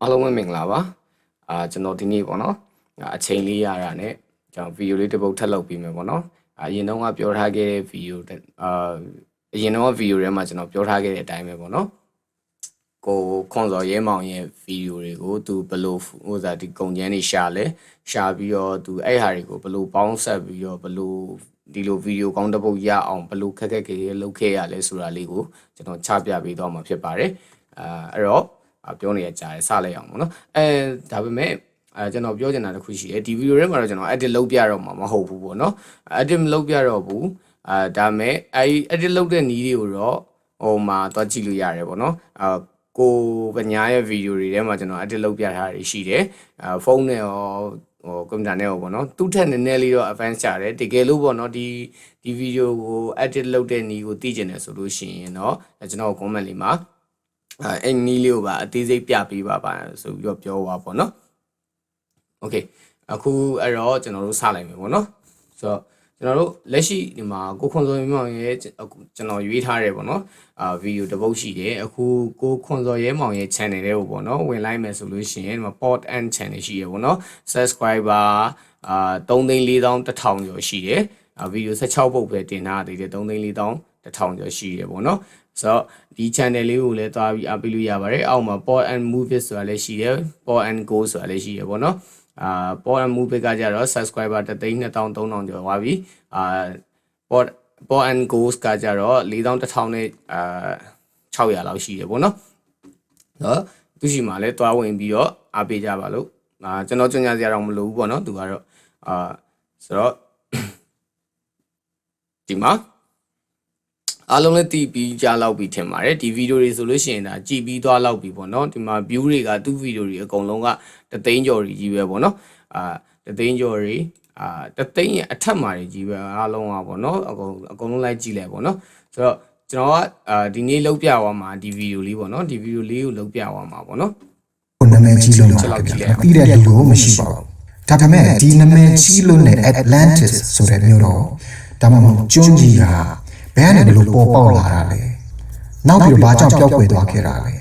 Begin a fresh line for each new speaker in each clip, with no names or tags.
အားလုံးပဲမင်္ဂလာပါကျွန်တော်ဒီနေ့ပေါ့နော်အချိန်လေးရတာနဲ့ကျွန်တော်ဗီဒီယိုလေးတစ်ပုဒ်ထပ်လုပ်ပြီးမယ်ပေါ့နော်အရင်တော့ကပြောထားခဲ့တဲ့ဗီဒီယိုအရင်တော့ဗီဒီယိုထဲမှာကျွန်တော်ပြောထားခဲ့တဲ့အတိုင်းပဲပေါ့နော်ကိုခွန်စော်ရဲမောင်ရဲ့ဗီဒီယိုတွေကိုသူဘယ်လိုဟိုစားဒီကုန်ကျန်းတွေရှာပြီးတော့သူအဲ့ဟာတွေကိုဘယ်လိုပေါင်းဆက်ပြီးတော့ဘယ်လိုဒီလိုဗီဒီယိုကောင်းတစ်ပုဒ်ရအောင်ဘယ်လိုခက်ခဲလုပ်ခဲ့ရလဲဆိုတာလေးကိုကျွန်တော်ချပြပေးသွားမှာဖြစ်ပါတယ်အဲ့တော့ပြောနေရကြတယ်စလိုက်အောင်ပေါ့နော်ဒါပေမဲ့ကျွန်တော်ပြောချင်တာတစ်ခုရှိတယ်ဒီဗီဒီယိုထဲမှာတော့ကျွန်တော် edit လုပ်ပြတော့မှာမဟုတ်ဘူးပေါ့နော် edit မလုပ်ပြတော့ဘူးဒါပေမဲ့edit လုပ်တဲ့နည်းတွေကိုတော့ဟိုမှာသွားကြည့်လို့ရတယ်ပေါ့နော်ကိုပညာရဲ့ဗီဒီယိုတွေထဲမှာကျွန်တော် edit လုပ်ပြထားတာရှိတယ်ဖုန်းနဲ့ရောကွန်ပျူတာနဲ့ရောပေါ့နော်သူ့ထက်နည်းနည်းလေးတော့ advance ချတယ်တကယ်လို့ပေါ့နော်ဒီဗီဒီယိုကို edit လုပ်တဲ့နည်းကိုသိကျင်တယ်ဆိုလို့ရှိရင်တော့ကျွန်တော် comment လေးမှာအဲ့နီးလေးကိုပါအသေးစိတ်ပြပေးပါဆိုပြီးတော့ပြောပါပေါ့နော်โอเคအခုအဲ့တော့ကျွန်တော်တို့စလိုက်မယ်ပေါ့နော်ဆိုတော့ကျွန်တော်တို့လက်ရှိဒီမှာကိုခွန်စော်ရဲမောင်ရဲ့ကျွန်တော်ရွေးထားတယ်ပေါ့နော်ဗီဒီယိုတစ်ပုဒ်ရှိတယ်အခုကိုခွန်စော်ရဲမောင်ရဲ့ channel လေးကိုပေါ့နော်ဝင်လိုက်မယ်ဆိုလို့ရှိရင်ဒီမှာ pod and channel ရှိရပေါ့နော် subscriber 3,400,000 ကျော်ရှိတယ်ဗီဒီယို16ပုဒ်ပဲတင်ထားသေးတယ်3,400,000 ကျော်ရှိရပေါ့နော်ဆိုတော့ဒီ channel လေးကိုလည်းသွားပြီးအားပေးလို့ရပါတယ်အောက်မှာ pod and movies ဆိုတာလည်းရှိတယ် pod and go ဆိုတာလည်းရှိရပေါ့နော်pod and movies ကကြတော့ subscriber 3,200,000 ကျော်သွားပြီpod and goes ကကြတော့4,100နဲ့600လောက်ရှိတယ်ပေါ့နော်သူရှိမှလည်းသွားဝင်ပြီးတော့အားပေးကြပါလို့ကျွန်တော်ကြွညာစရာတော့မလိုဘူးပေါ့နော်သူကတော့ဆိုတော့ဒီမှာအားလုံးလည်းတည်ပြီးကြားလောက်ပြီးထင်ပါတယ်ဒီဗီဒီယိုတွေဆိုလို့ရှိရင်ဒါကြည်ပြီးသွားလောက်ပြီပေါ့နော်ဒီမှာ view တွေကသူ့ဗီဒီယိုတွေအကုန်လုံးက3,000,000ကျော်ကြီးပဲပေါ့နော်3,000,000ကျော်ကြီး3,000,000ရဲ့အထက်မှာကြီးပဲအားလုံးကပေါ့နော်အကုန်လုံးလိုက်ကြည့်လိုက်ပေါ့နော်ဆိုတော့ကျွန်တော်ကဒီနေ့လောက်ပြသွားမှာဒီဗီဒီယိုလေးပေါ့နော်ဒီဗီဒီယိုလေးကိုလောက်ပြသွားမှာပေါ့နော်
နာမည်ကြီးလို့လောက်ကြည့်လိုက်ပြီးတဲ့လူကိုမရှိပါဘူးဒါပေမဲ့ဒီနာမည်ကြီးလို့နဲ့ Atlantis ဆိုတဲ့မြို့တော့ဒါမှမဟုတ်ကျွန်းကြီးကဘယ်နဲ့ဘလို့ပေါ်ပေါက်လာတာလဲနောက်ပြီးတော့ဘာကြောင့်ပျောက်ကွယ်သွားခဲ့တာလဲ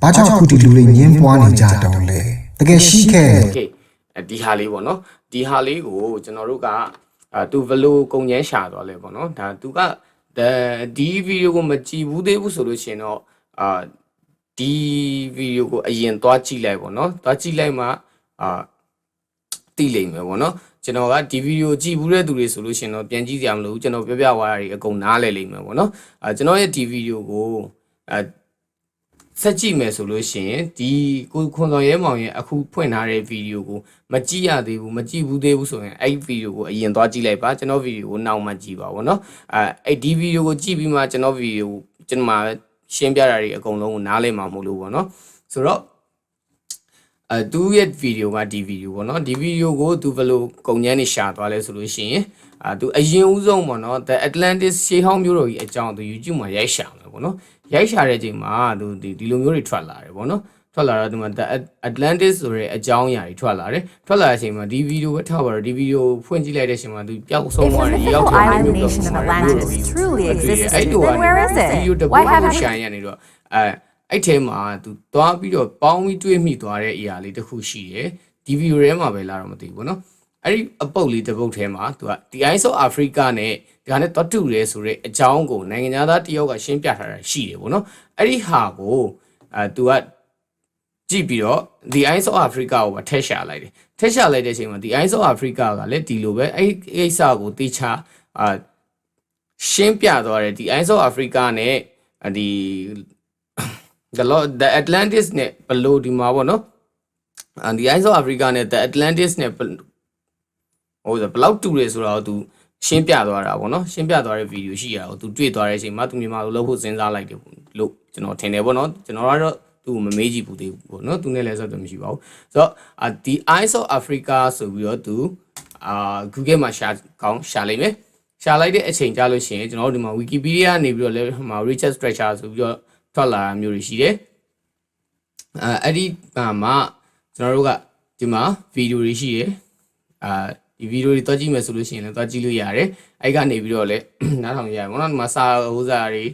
ဘာကြောင့်အခုဒီလူတွေညင်းပွားနေကြတော့လဲတကယ်ရှိခဲ့
ဒီဟာလေးပေါ့နော်ဒီဟာလေးကိုကျွန်တော်တို့ကသူဘလို့ကုန်ကျန်းရှာသွားလဲပေါ့နော်ဒါသူကဒီဗီဒီယိုကိုမကြည့်ဘူးသေးဘူးဆိုလို့ရှိရင်တော့ဒီဗီဒီယိုကိုအရင်သွားကြည့်လိုက်ပေါ့နော်သွားကြည့်လိုက်မှသိလိမ့်မယ်ပေါ့နော်ကျွန်တော်ကဒီဗီဒီယိုကြည့်ဘူးတဲ့သူတွေဆိုလို့ရှိရင်တော့ပြန်ကြည့်ကြမလို့ကျွန်တော်ပြောပြသွားတာတွေအကုန်နားလည်လိမ့်မယ်ပေါ့နော်ကျွန်တော်ရဲ့ဒီဗီဒီယိုကိုဆက်ကြည့်မယ်ဆိုလို့ရှိရင်ဒီကိုခွန်စော်ရဲမောင်ရဲ့အခုဖွင့်ထားတဲ့ဗီဒီယိုကိုမကြည့်ရသေးဘူးမကြည့်ဘူးသေးဘူးဆိုရင်အဲ့ဗီဒီယိုကိုအရင်သွားကြည့်လိုက်ပါကျွန်တော်ဗီဒီယိုကိုနောက်မှကြည့်ပါပေါ့နော်အဲ့ဒီဗီဒီယိုကိုကြည့်ပြီးမှကျွန်တော်ဗီဒီယိုကျွန်တော်ရှင်းပြတာတွေအကုန်လုံးကိုနားလည်မှာမဟုတ်လို့ပေါ့နော်ဆိုတော့သူရဲ့ဗီဒီယိုကဒီဗီဒီယိုပေါ့နော်ဒီဗီဒီယိုကိုသူဘယ်လိုကုန်ကျန်းနေရှာသွားလဲဆိုလို့ရှိရင်သူအရင်ဦးဆုံးပေါ့နော် The Atlantis ရှေးဟောင်းမျိုးတော်ကြီးအကြောင်းသူ YouTube မှာရိုက်ရှာမယ်ပေါ့နော်ရိုက်ရှာတဲ့အချိန်မှာသူဒီလိုမျိုးတွေထွက်လာတယ်ပေါ့နော်ထွက်လာတော့ဒီမှာ The Atlantis ဆိုတဲ့အကြောင်းအရာတွေထွက်လာတယ်ထွက်လာတဲ့အချိန်မှာဒီဗီဒီယိုပဲထောက်ပါတော့ဒီဗီဒီယိုဖွင့်ကြည့်လိုက်တဲ့အချိန်မှာသူပျောက်ဆုံးသွားတယ်ရောက်တဲ့မျိုးပြောဆုံးသွားတယ်အဲ့လိုကဗီဒီယိုတစ်ခုရှာရနေတော့အဲ့ထဲမှာသူသွားပြီးတော့ပေါင်းပြီးတွေးမိသွားတဲ့အရာလေးတစ်ခုရှိတယ်ဒီဗီဒီယိုထဲမှာပဲလာတော့မသိဘူးเนาะအဲ့ဒီအပုတ်လေးတစ်ပုတ်ထဲမှာသူက The Eyes of Africa နဲ့ဒါနဲ့တွတ်တူရဲဆိုတဲ့အကြောင်းကိုနိုင်ငံသားတယောက်ကရှင်းပြထားတာရှိတယ်ပေါ့เนาะအဲ့ဒီဟာကိုသူကကြည့်ပြီးတော့ The Eyes of Africa ကိုထည့်ရှာလိုက်တယ်ထည့်ရှာလိုက်တဲ့အချိန်မှာ The Eyes of Africa ကလည်းဒီလိုပဲအဲ့ဒီကိစ္စကိုတေချာရှင်းပြသွားတယ် The Eyes of Africa နဲ့ဒီ the Atlantis နဲ့ဘလို့ဒီမှာပေါ့နော်The Eyes of Africa နဲ့ the Atlantis နဲ့ဟိုဆိုဘလောက်တူတယ်ဆိုတော့သူရှင်းပြသွားတာပေါ့နော်ရှင်းပြသွားတဲ့ဗီဒီယိုရှိရအောင်သူတွေ့သွားတဲ့အချိန်မှာသူမြန်မာလိုလုပ်ဖို့စဉ်းစားလိုက်တယ်လို့ကျွန်တော်ထင်တယ်ပေါ့နော်ကျွန်တော်ကတော့သူ့ကိုမမေးကြည့်ဘူးသေးဘူးပေါ့နော်သူနဲ့လည်းဆက်သွယ်မရှိပါဘူးဆိုတော့ The Eyes of Africa ဆိုပြီးတော့သူ Google မှာရှာလိုက်မယ်ရှာလိုက်တဲ့အချိန်ကြာလို့ရှိရင်ကျွန်တော်တို့ဒီမှာ Wikipedia နေပြီးတော့လည်းဟို research structure ဆိုပြီးတော့ထွက်လာတာမျိုးတွေရှိတယ်အဲ့ဒီမှာကျွန်တော်တို့ကဒီမှာဗီဒီယိုတွေရှိတယ်ဒီဗီဒီယိုတွေတွားကြည့်မယ်ဆိုလို့ရှိရင်လည်းတွားကြည့်လို့ရတယ်အဲ့ကနေပြီးတော့လည်းနားထောင်ရရတယ်ပေါ့နော်ဒီမှာစာဟိုစာတွေ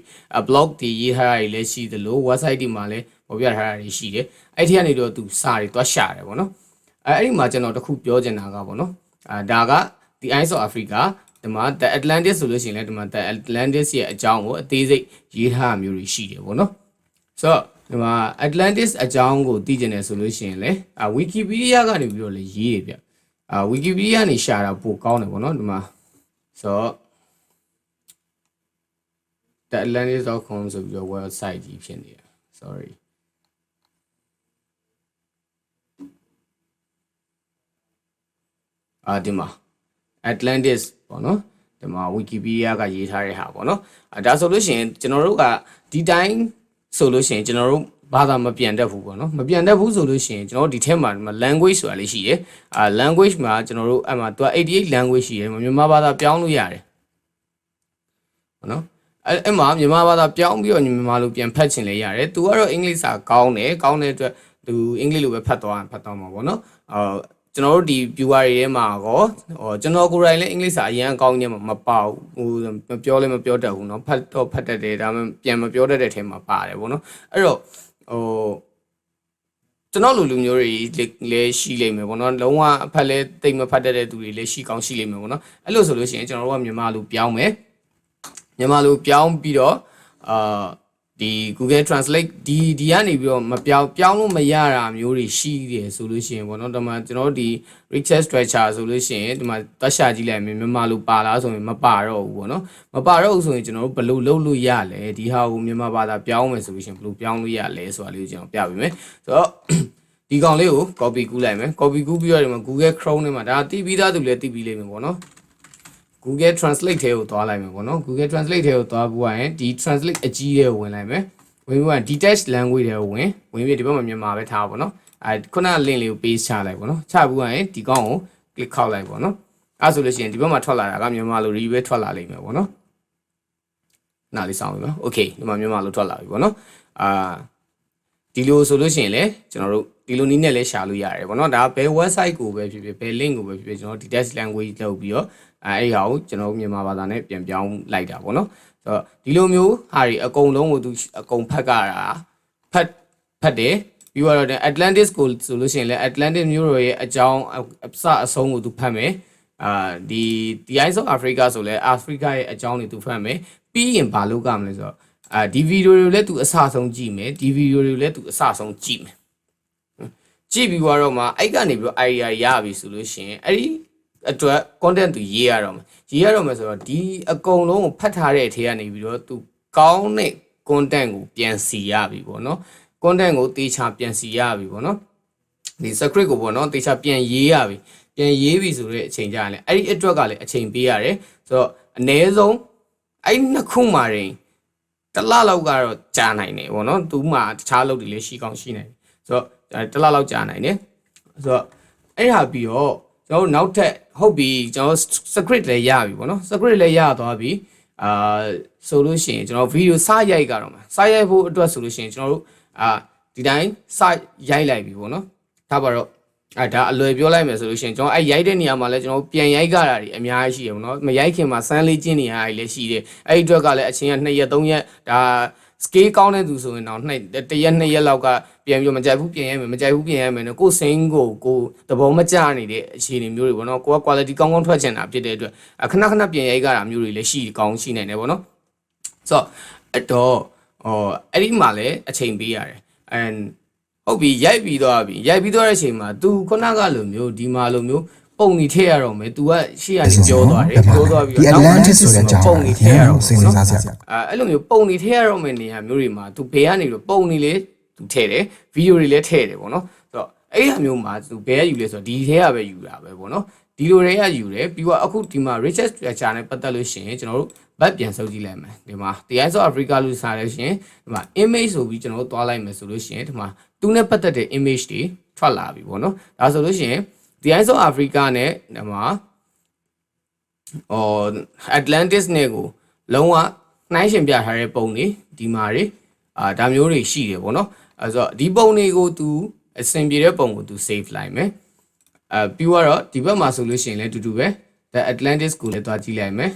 blog တွေရေးထားတာတွေလည်းရှိသလို website တွေမှာလည်း ပေါ်ပြထားတာတွေရှိတယ်အဲ့ဒီကနေတော့သူစာတွေတွားရှာတယ်ပေါ့နော်အဲ့ဒီမှာကျွန်တော်တခုပြောချင်တာကပေါ့နော်ဒါက The Eyes of Africa ဒီမှာ The Atlantis ဆိုလို့ရှိရင်လည်းဒီမှာ The Atlantis ရဲ့အကြောင်းကိုအသေးစိတ်ရေးထားမျိုးတွေရှိတယ်ပေါ့နော်ဆိုတော့ဒီမှာ Atlantis အကြောင်းကိုသိကျင်တယ်ဆိုလို့ရှိရင်လည်းWikipedia ကနေပြီးတော့လည်းရေးတယ်ဗျWikipedia ကနေရှာတာပိုကောင်းတယ်ပေါ့နော်ဒီမှာဆိုတော့ theatlantis.com ဆိုပြီးတော့ website ကြီးဖြစ်နေတယ် sorry ဒီမှာ Atlantis ပေါ့နော်ဒီမှာ Wikipedia ကရေးထားတဲ့ဟာပေါ့နော်ဒါဆိုလို့ရှိရင်ကျွန်တော်တို့ကဒီတိုင်းဆိုလို့ရှိရင်ကျွန်တော်တို့ဘာသာမပြန်တတ်ဘူးပေါ့နော်မပြန်တတ်ဘူးဆိုလို့ရှိရင်ကျွန်တော်တို့ဒီထဲမှာ language ဆိုတာလေးရှိတယ်language မှာကျွန်တော်တို့အဲ့မှာသူက88 language ရှိတယ်မြန်မာဘာသာပြောင်းလို့ရတယ်ပေါ့နော်အဲ့မှာမြန်မာဘာသာပြောင်းပြီးတော့မြန်မာလိုပြန်ဖတ်ချင်လဲရတယ်သူကတော့အင်္ဂလိပ်စာကောင်းတဲ့အတွက်သူအင်္ဂလိပ်လိုပဲဖတ်သွားမှာပေါ့နော်ကျွန်တော်တို့ဒီ viewer တွေထဲမှာကောကျွန်တော်ကိုယ်တိုင်လည်းအင်္ဂလိပ်စာအရင်အကောင်းကြီးမပေါ့ဟိုမပြောလဲမပြောတတ်ဘူးเนาะဖတ်တတ်တယ်ဒါမှပြန်မပြောတတ်တဲ့ထဲမှာပါတယ်ပေါ့နော်အဲ့တော့ကျွန်တော်လူမျိုးတွေလည်းရှိလိမ့်မယ်ပေါ့နော်လုံးဝအဖက်လဲတိတ်မဖတ်တတ်တဲ့သူတွေလည်းရှိကောင်းရှိလိမ့်မယ်ပေါ့နော်အဲ့လိုဆိုလို့ရှိရင်ကျွန်တော်တို့ကမြန်မာလိုပြောင်းမယ်မြန်မာလိုပြောင်းပြီးတော့ဒီ Google Translate ဒီကနေပြီးတော့မပြောင်းလို့မရတာမျိုးတွေရှိတယ်ဆိုလို့ရှိရင်ပေါ့နော်ဒီမှာကျွန်တော်တို့ဒီ research structure ဆိုလို့ရှိရင်ဒီမှာတက်ရှာကြည့်လိုက်မယ်မြန်မာလိုပါလားဆိုရင်မပါတော့ဘူးပေါ့နော်မပါတော့ဘူးဆိုရင်ကျွန်တော်တို့ဘယ်လိုလုပ်လို့ရလဲဒီဟာကိုမြန်မာဘာသာပြောင်းမယ်ဆိုလို့ရှိရင်ဘယ်လိုပြောင်းလို့ရလဲဆိုတာလေးကိုကျွန်တော်ပြပေးမယ်ဆိုတော့ဒီကောင်လေးကို copy ကူးလိုက်မယ် copy ကူးပြီးတော့ဒီမှာ Google Chrome ထဲမှာဒါတီးပြီးသားသူလည်းတီးပြီးလိမ့်မယ်ပေါ့နော်Google Translate ထဲကိုသွားလိုက်မယ်ပေါ့နော် Google Translate ထဲကိုသွားပြီးရင်ဒီ Translate အကြီးထဲကိုဝင်လိုက်မယ်ဝင်ပြီး detached language ထဲကိုဝင်ပြီးဒီဘက်မှာမြန်မာပဲထားပါပေါ့နော်ခုန link လေးကို paste ချလိုက်ပေါ့နော်ချပြီးရင်ဒီကောင်ကို click ခောက်လိုက်ပေါ့နော်အဲ့ဆိုလို့ရှိရင်ဒီဘက်မှာထွက်လာတာကမြန်မာလို review ထွက်လာလိမ့်မယ်ပေါ့နော်နားလေးစောင့်ပြီနော် okay ဒီမှာမြန်မာလိုထွက်လာပြီပေါ့နော်ဒီလိုဆိုလို့ရှိရင်လည်းကျွန်တော်တို့ဒီလိုနည်းနဲ့လည်းရှာလို့ရတယ်ပေါ့နော်ဒါဘယ် website ကိုပဲဖြစ်ဖြစ်ဘယ် link ကိုပဲဖြစ်ဖြစ်ကျွန်တော် detached language လုပ်ပြီးတော့အဲ့ဟာကိုကျွန်တော်မြန်မာဘာသာနဲ့ပြန်ပြောင်းလိုက်တာပေါ့နော်ဆိုတော့ဒီလိုမျိုးဟာတွေအကုန်လုံးကိုသူအကုန်ဖတ်ကြတာဖတ်တယ်ပြီးတော့ Atlantis ကိုဆိုလို့ရှိရင်လည်း Atlantis မျိုးတွေရဲ့အကြောင်းအဆုံးကိုသူဖတ်မယ်ဒီ The Eyes of Africa ဆိုလဲ Africa ရဲ့အကြောင်းတွေသူဖတ်မယ်ပြီးရင်ဘာလုပ်ကြမလဲဆိုတော့ဒီဗီဒီယိုတွေကိုလည်းသူအစဆုံးကြည့်မယ်ဒီဗီဒီယိုတွေကိုလည်းသူအစဆုံးကြည့်မယ်ကြည့်ပြီးတော့မှအဲ့ကနေပြီးတော့ idea ရပြီဆိုလို့ရှိရင်အဲ့ဒီအတွက် content သူရေးရတော့မယ်ဆိုတော့ဒီအကုန်လုံးကိုဖတ်ထားတဲ့အထဲကနေပြီးတော့သူကောင်းတဲ့ content ကိုပြန်စီရပြီပေါ့နော် content ကိုတေချာပြန်စီရပြီပေါ့နော်ဒီ script ကိုပေါ့နော်တေချာပြန်ရေးရပြီဆိုတဲ့အချိန်ကြာရင်အဲ့ဒီအတွက်ကလည်းအချိန်ပေးရတယ်ဆိုတော့အနည်းဆုံးအဲ့နှစ်ခုမှရင်တစ်လလောက်ကတော့ကြာနိုင်တယ်ပေါ့နော်သူမှတခြားလုပ်တွေလည်းရှိကောင်းရှိနိုင်တယ်ဆိုတော့တစ်လလောက်ကြာနိုင်တယ်ဆိုတော့အဲ့ဟာပြီးတော့ကျွန်တော်နောက်ထပ်ဟုတ်ပြီကျွန်တော် script လည်းရပြီပေါ့နော် script လည်းရသွားပြီဆိုလို့ရှိရင်ကျွန်တော်ဗီဒီယိုစရိုက်ကတော့မှာစရိုက်ဖို့အတွက်ဆိုလို့ရှိရင်ကျွန်တော်တို့ဒီတိုင်းစရိုက်လိုက်ပြီပေါ့နော်ဒါပါတော့ဒါအလွယ်ပြောလိုက်မယ်ဆိုလို့ရှိရင်ကျွန်တော်ရိုက်တဲ့နေရာမှာလည်းကျွန်တော်ပြန်ရိုက်ကြတာတွေအများကြီးရှိတယ်ပေါ့နော်မရိုက်ခင်မှာစမ်းလေးကျင်းနေရတာတွေလည်းရှိတယ်အဲ့ဒီအတွက်ကလည်းအချိန်က2ရက်3ရက်ဒါ scale ကောင်းတဲ့သူဆိုရင်တော့1ရက်2ရက်လောက်ကပြန်ပြီးမကြိုက်ဘူးပြန်ရမယ်မကြိုက်ဘူးပြန်ရမယ်နော်ကိုယ်စိမ်းကိုသဘောမကျနေတဲ့အခြေအနေမျိုးတွေပေါ့နော်ကိုက quality ကောင်းကောင်းထွက်ချင်တာဖြစ်တဲ့အတွက်ခဏပြန်ရိုက်ကြတာမျိုးတွေလည်းရှိကောင်းရှိနိုင်တယ်ပေါ့နော်ဆိုတော့အဲ့ဒီမှာလည်းအချိန်ပေးရတယ်ဟုတ်ပြီရိုက်ပြီးသွားတဲ့အချိန်မှာ तू ခုနကလိုမျိုးဒီမှာလိုမျိုးပုံနေထည့်ရတော့မယ် तू ကရှေ့ကနေပြောသွားတယ်ပြီးတော့
Atlantis ဆိုတဲ့ကြောင်းပုံနေထည့်ရတော့စိတ်ဝင်စားစရာ
အဲ့လိုမျိုးပုံနေထည့်ရတော့မယ်နေရာမျိုးတွေမှာ तू ဘယ်ကနေပြီးပုံနေလေ तू ထည့်တယ်ဗီဒီယိုတွေလည်းထည့်တယ်ပေါ့နော်ဆိုတော့အဲ့ဒီမျိုးမှာ तू ဘယ်ကယူလဲဆိုတော့ဒီထဲကပဲယူတာပဲပေါ့နော်ဒီလိုတွေကယူတယ်ပြီးတော့အခုဒီမှာ research structure နဲ့ပတ်သက်လို့ရှိရင်ကျွန်တော်တို့ဘတ်ပြန်စုပ်ကြည့်လိုက်မယ်ဒီမှာ The Eyes of Africa လို့စာလို့ရှိရင်ဒီမှာ image ဆိုပြီးကျွန်တော်တို့သွားလိုက်မယ်ဆိုလို့ရှိရင်ဒီမှာသူနဲ့ပတ်သက်တဲ့ image တွေထွက်လာပြီပေါ့နော်ဒါဆိုလို့ရှိရင် The Eyes of Africa နဲ့ဒီမှာAtlantis နဲ့ကိုလုံးဝနှိုင်းရှင်ပြထားတဲ့ပုံတွေဒီမှာတွေဒါမျိုးတွေရှိတယ်ပေါ့နော်အဲဆိုတော့ဒီပုံတွေကို तू အဆင်ပြေတဲ့ပုံကို तू save လိုက်မယ်ပြီးတော့ဒီဘက်မှာဆိုလို့ရှိရင်လည်းတူတူပဲ The Atlantis ကိုလည်းသွားကြည့်လိုက်မယ်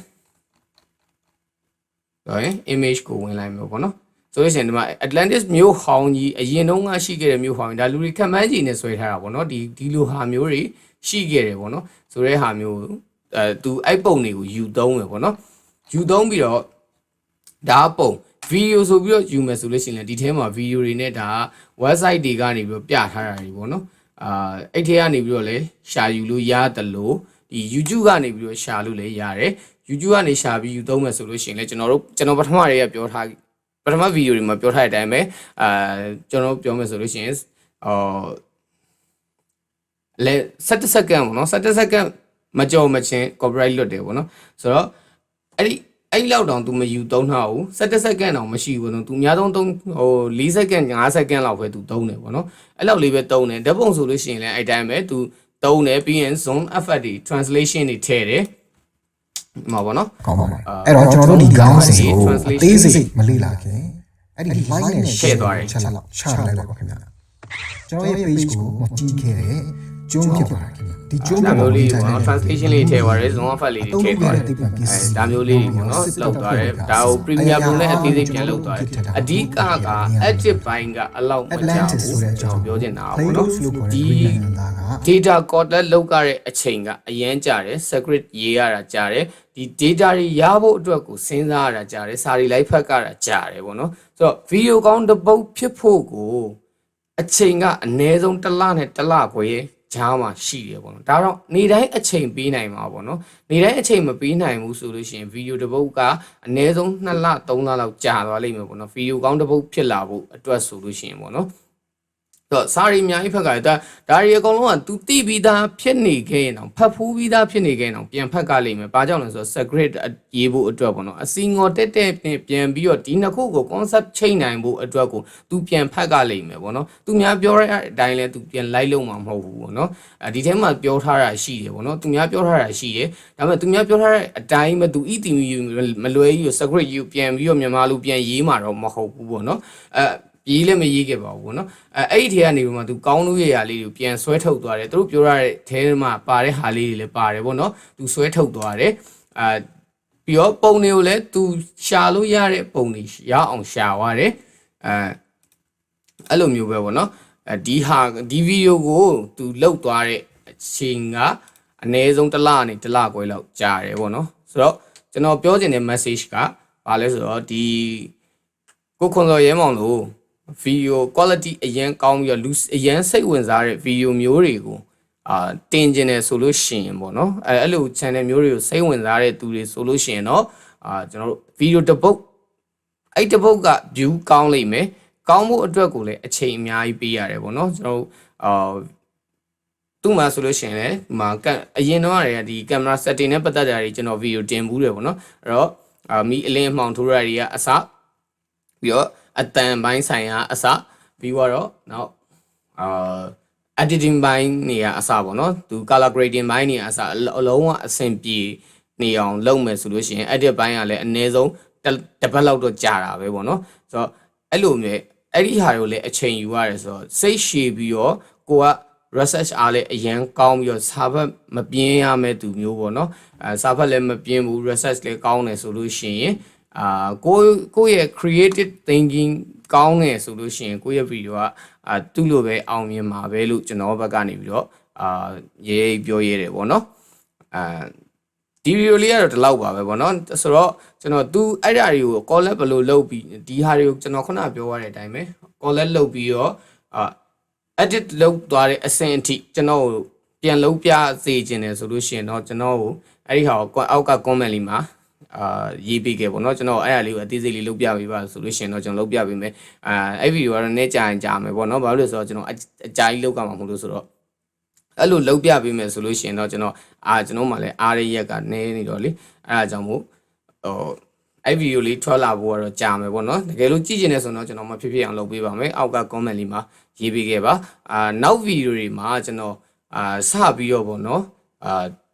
ဆိုရင် image ကိုဝင်လိုက်မယ်ပေါ့နော် ဆိုလို့ရှိရင်ဒီမှာ Atlantis မြို့ဟောင်းကြီးအရင်တုန်းကရှိခဲ့တဲ့မြို့ဟောင်းကြီးဒါလူတွေခက်မှန်းကြီးနဲ့ဆွဲထားတာပေါ့နော်ဒီလိုဟာမျိုးတွေရှိခဲ့တယ်ပေါ့နော်ဆိုတဲ့ဟာမျိုးသူအဲ့ပုံတွေကိုယူသုံးမယ်ပေါ့နော်ယူသုံးပြီးတော့ဒါပုံဗီဒီယိုဆိုပြီးတော့ယူမယ်ဆိုလို့ရှိရင်ဒီထဲမှာဗီဒီယိုတွေနဲ့ဒါ website တွေကနေပြီးတော့ပြထားတာတွေပေါ့နော်အဲ့ထဲကနေပြီးတော့လဲရှာယူလို့ရတယ်လို့ဒီ YouTube ကနေပြီးတော့ရှာလို့လည်းရတယ် YouTube ကနေရှာပြီးယူသုံးမယ်ဆိုလို့ရှိရင်လည်းကျွန်တော်ပထမတည်းကပြောထားပထမဗီဒီယိုတွေမှာပြောထားတဲ့အတိုင်းပဲကျွန်တော်ပြောမယ်ဆိုလို့ရှိရင်လဲ17စက္ကန့်ပေါ့နော်17စက္ကန့်မကြော်မချင်း copyright လွတ်တယ်ပေါ့နော်ဆိုတော့အဲ့လောက်တောင် तू မယူသုံးထားဘူး17စက္ကန့်တောင်မရှိဘူးနော် तू အများဆုံးသုံး4စက္ကန့်5စက္ကန့်လောက်ပဲ तू သုံးတယ်ပေါ့နော်အဲ့လောက်လေးပဲသုံးတယ်ဓာတ်ပုံဆိုလို့ရှိရင်လည်းအဲ့တိုင်းပဲ तू သုံးတယ်ပြီးရင် zoom effect တွေ translation တွေထည့်တယ်မှာပေါ့နော်က
ောင်းပါအဲ့တော့ကျွန်တော်တို့ဒီခေါင်းစဉ်ကိုအသေးစိတ်မလေ့လာခင်အဲ့ဒီ like နဲ့ share သွားတယ်ချက်လောက်ချလိုက်ပါခင်ဗျာကျွန်တော်ရဲ့ page ကိုကြည့်ခဲ့တဲ့ကျုံးဖြစ်ပါတယ်ခင်ဗျာဒီကျုံးမျိုးလေးပေါ့နော်
translation လေးထည့်သွားတယ် zoom effect လေးတွေထည့်သွားတယ်ဒါမျိုးလေးပေါ့နော်လောက်သွားတယ်ဒါကို Premiere Pro နဲ့အသေးစိတ်ပြန်လုပ်သွားတယ်အဓိက edit ဘိုင်းကအလောက်မကြဘူးကျွန်တော်ပြောချင်တာပေါ့နော်ဒီ data content လောက်ကြတဲ့အချိန်ကအရန်ကြတယ် secret ရေးရတာကြတယ်ဒီ data တွေရဖို့အတွက်ကိုစဉ်းစားရတာကြတယ်စာရီလိုက်ဖတ်ကြတာကြတယ်ပေါ့နော်ဆိုတော့ video ကောင်းတစ်ပုတ်ဖြစ်ဖို့ကိုအချိန်ကအနည်းဆုံးတစ်လနဲ့တစ်လခွဲဂျားမှာရှိတယ်ပေါ့နော်ဒါတော့နေတိုင်းအချိန်ပေးနိုင်မှာပေါ့နော်နေတိုင်းအချိန်မပေးနိုင်ဘူးဆိုလို့ရှိရင်ဗီဒီယိုတစ်ပုတ်ကအနည်းဆုံး2လ3လလောက်ကြာသွားလိမ့်မယ်ပေါ့နော်ဗီဒီယိုကောင်းတစ်ပုတ်ဖြစ်လာဖို့အတွက်ဆိုလို့ရှိရင်ပေါ့နော်တော့စာရီအများကြီးဖက်ကဒါတွေအကုန်လုံးက तू တိပြီးသားဖြစ်နေခဲ့ရင်တော့ဖတ်ဖူးပြီးသားဖြစ်နေခဲ့ရင်တော့ပြန်ဖက်ကလိမ့်မယ်။ဘာကြောင့်လဲဆိုတော့ secret ရေးဖို့အတွက်ပေါ့နော်။အစီငေါ်တက်ပြန်ပြီးတော့ဒီနှစ်ခုကို concept ချိန်နိုင်ဖို့အတွက်ကို तू ပြန်ဖက်ကလိမ့်မယ်ပေါ့နော်။ तू များပြောတဲ့အတိုင်းလဲ तू ပြန်လိုက်လို့မှာမဟုတ်ဘူးပေါ့နော်။ဒီထဲမှာပြောထားတာရှိတယ်ပေါ့နော်။ तू များပြောထားတာရှိတယ်။ဒါပေမဲ့ तू များပြောထားတဲ့အတိုင်းပဲ तू ဤတီမလွယ်ကြီးကို secret ယူပြန်ပြီးတော့မြန်မာလူပြန်ရေးမှာတော့မဟုတ်ဘူးပေါ့နော်။ရေးလည်းမရေးခဲ့ပါဘူးပေါ့နော်အဲ့ဒီထဲကနေပြီးမှသူကောင်းလို့ရရလေးကိုပြန်ဆွဲထုတ်သွားတယ်သူတို့ပြောရတဲ့ထဲမှာပါတဲ့ဟာလေးတွေလည်းပါတယ်ပေါ့နော်သူဆွဲထုတ်သွားတယ်ပြီးတော့ပုံတွေကိုလည်းသူရှာလို့ရတဲ့ပုံတွေရအောင်ရှာသွားတယ်အဲ့လိုမျိုးပဲပေါ့နော်ဒီဗီဒီယိုကိုသူလုတ်သွားတဲ့အချိန်ကအနည်းဆုံးတစ်လနဲ့တစ်လခွဲလောက်ကြာတယ်ပေါ့နော်ဆိုတော့ကျွန်တော်ပြောချင်တဲ့ message ကဘာလဲဆိုတော့ဒီကိုခွန်စော်ရဲမောင်လို့video quality အရင်ကောင်းပြီးတော့လူအရင်စိတ်ဝင်စားတဲ့ video မျိုးတွေကိုတင်ကျင်တယ်ဆိုလို့ရှိရင်ပေါ့နော်အဲ့လို channel မျိုးတွေကိုစိတ်ဝင်စားတဲ့သူတွေဆိုလို့ရှိရင်တော့ကျွန်တော်တို့ video တစ်ပုတ်အဲ့တစ်ပုတ်က view ကောင်းလိမ့်မယ်ကောင်းဖို့အတွက်ကိုလည်းအချိန်အများကြီးပေးရတယ်ပေါ့နော်ကျွန်တော်တို့သူ့မှာဆိုလို့ရှိရင်လည်းဒီမှာအရင်တော့ရတဲ့ဒီ camera setting နဲ့ပတ်သက်တာတွေကျွန်တော် video တင်ဘူးတယ်ပေါ့နော်အဲ့တော့မီအလင်းအမှောင်ထိုးရတွေကအစပြီးတော့အတန်ပိုင်းဆိုင်ရာအစပြီးတော့နောက်editing ပိုင်းနေရာအစပေါ့နော်သူ color grading ပိုင်းနေရာအစအလုံးဝအဆင်ပြေနေအောင်လုပ်မယ်ဆိုလို့ရှိရင် edit ပိုင်းကလည်းအနည်းဆုံးတစ်ပတ်လောက်တော့ကြာတာပဲပေါ့နော်ဆိုတော့အဲ့လိုမျိုးအဲ့ဒီဟာတွေကိုလည်းအချိန်ယူရတယ်ဆိုတော့စိတ်ရှည်ပြီးတော့ကိုက research အားလည်းအရင်ကောင်းပြီးတော့စာဖတ်မပြင်းရမယ့်သူမျိုးပေါ့နော်စာဖတ်လည်းမပြင်းဘူး research လည်းကောင်းတယ်ဆိုလို့ရှိရင်ကိုယ့်ရဲ့ creative thinking ကောင်းတယ်ဆိုလို့ရှိရင်ကိုယ့်ရဲ့ video ကသူ့လိုပဲအောင်မြင်မှာပဲလို့ကျွန်တော်ဘက်ကနေပြီးတော့ရေးပြောရတယ်ပေါ့နော်ဒီ video လေးကတော့ဒီလောက်ပါပဲပေါ့နော်ဆိုတော့ကျွန်တော်သူအဲ့ဓာတွေကို collab ဘယ်လိုလုပ်ပြီးဒီဟာတွေကိုကျွန်တော်ခုနပြောရတဲ့အတိုင်းပဲ collab လုပ်ပြီးတော့edit လုပ်သွားတဲ့အဆင့်အထိကျွန်တော်ပြန်လုပ်ပြစေခြင်းတယ်ဆိုလို့ရှိရင်တော့ကျွန်တော်ကိုအဲ့ဒီဟာကိုအောက်က comment လေးမှာရေးပေးခဲ့ပေါ့နော်ကျွန်တော်အဲ့အရာလေးကိုအသေးစိတ်လေးလုပ်ပြပေးပါဆိုလို့ရှိရင်တော့ကျွန်တော်လုပ်ပြပေးမယ်အဲ့ဗီဒီယိုကတော့နည်းကြာရင်ကြာမယ်ပေါ့နော်ဘာလို့လဲဆိုတော့ကျွန်တော်အကြာကြီးလုပ်ကြမှာမဟုတ်လို့ဆိုတော့အဲ့လိုလုပ်ပြပေးမယ်ဆိုလို့ရှိရင်တော့ကျွန်တော်မှလည်းအားရရက်ကနည်းနေတော့လေအဲ့ဒါကြောင့်မို့အဲ့ဗီဒီယိုလေးထွက်လာဖို့ကတော့ကြာမယ်ပေါ့နော်တကယ်လို့ကြည့်ချင်တယ်ဆိုတော့ကျွန်တော်မဖြစ်ဖြစ်အောင်လုပ်ပေးပါမယ်အောက်က comment လေးမှာရေးပေးခဲ့ပါနောက်ဗီဒီယိုတွေမှာကျွန်တော်စပြီးတော့ပေါ့နော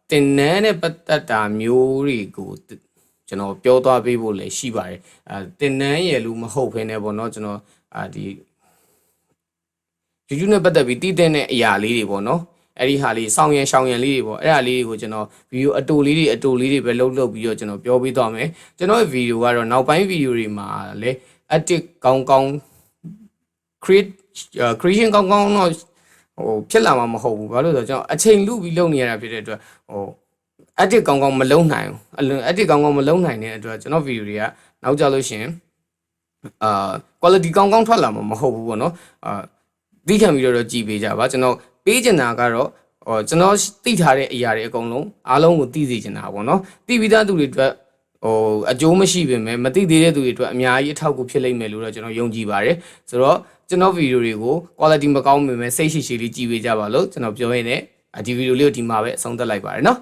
်တင်နန်းနဲ့ပတ်သက်တာမျိုးတွေကိုကျွန်တော်ပြောသွားပေးဖို့လည်းရှိပါတယ်တင်နန်းရယ်လို့မဟုတ်ဘဲနဲ့ပေါ့နော်ကျွန်တော်ဒီ YouTube နဲ့ပတ်သက်ပြီးတည်တဲ့အရာလေးတွေပေါ့နော်အဲ့ဒီဟာလေးစောင်းရန်ရှောင်းရန်လေးတွေပေါ့အဲ့ဒါလေးတွေကိုကျွန်တော်ဗီဒီယိုအတူလေးတွေပဲလုပ်ပြီးတော့ကျွန်တော်ပြောပေးသွားမယ်ကျွန်တော်ရဲ့ဗီဒီယိုကတော့နောက်ပိုင်းဗီဒီယိုတွေမှာလည်း edit ကောင်း creation ကောင်းတော့ဖြစ်လာမှာမဟုတ်ဘူးဘာလို့လဲဆိုတော့ကျွန်တော်အချိန်လူပြီးလုပ်နေရတာဖြစ်တဲ့အတွက်edit ကောင်းမလုံးနိုင်ဘူးedit ကောင်းမလုံးနိုင်တဲ့အတွက်ကျွန်တော် video တွေကနောက်ကြလို့ရှင်quality ကောင်းထွက်လာမှာမဟုတ်ဘူးပေါ့နော်သိခံပြီးတော့ကြည်ပေးကြပါကျွန်တော်ပေးချင်တာကတော့ကျွန်တော်သိထားတဲ့အရာတွေအကုန်လုံးအားလုံးကိုသိစေချင်တာပေါ့နော်သိပြီးသားသူတွေအတွက်အကျိုးမရှိပေမဲ့မသိသေးတဲ့သူတွေအတွက်အများကြီးအထောက်အကူဖြစ်လိမ့်မယ်လို့တော့ကျွန်တော်ယုံကြည်ပါတယ်ဆိုတော့ကျွန်တော်ဗီဒီယိုတွေကို quality မကောင်းပေမဲ့စိတ်ရှိရှိလေးကြည့်ပေးကြပါလို့ကျွန်တော်ပြောရင်းနဲ့ဒီဗီဒီယိုလေးကိုဒီမှာပဲအဆုံးသတ်လိုက်ပါတယ်နော်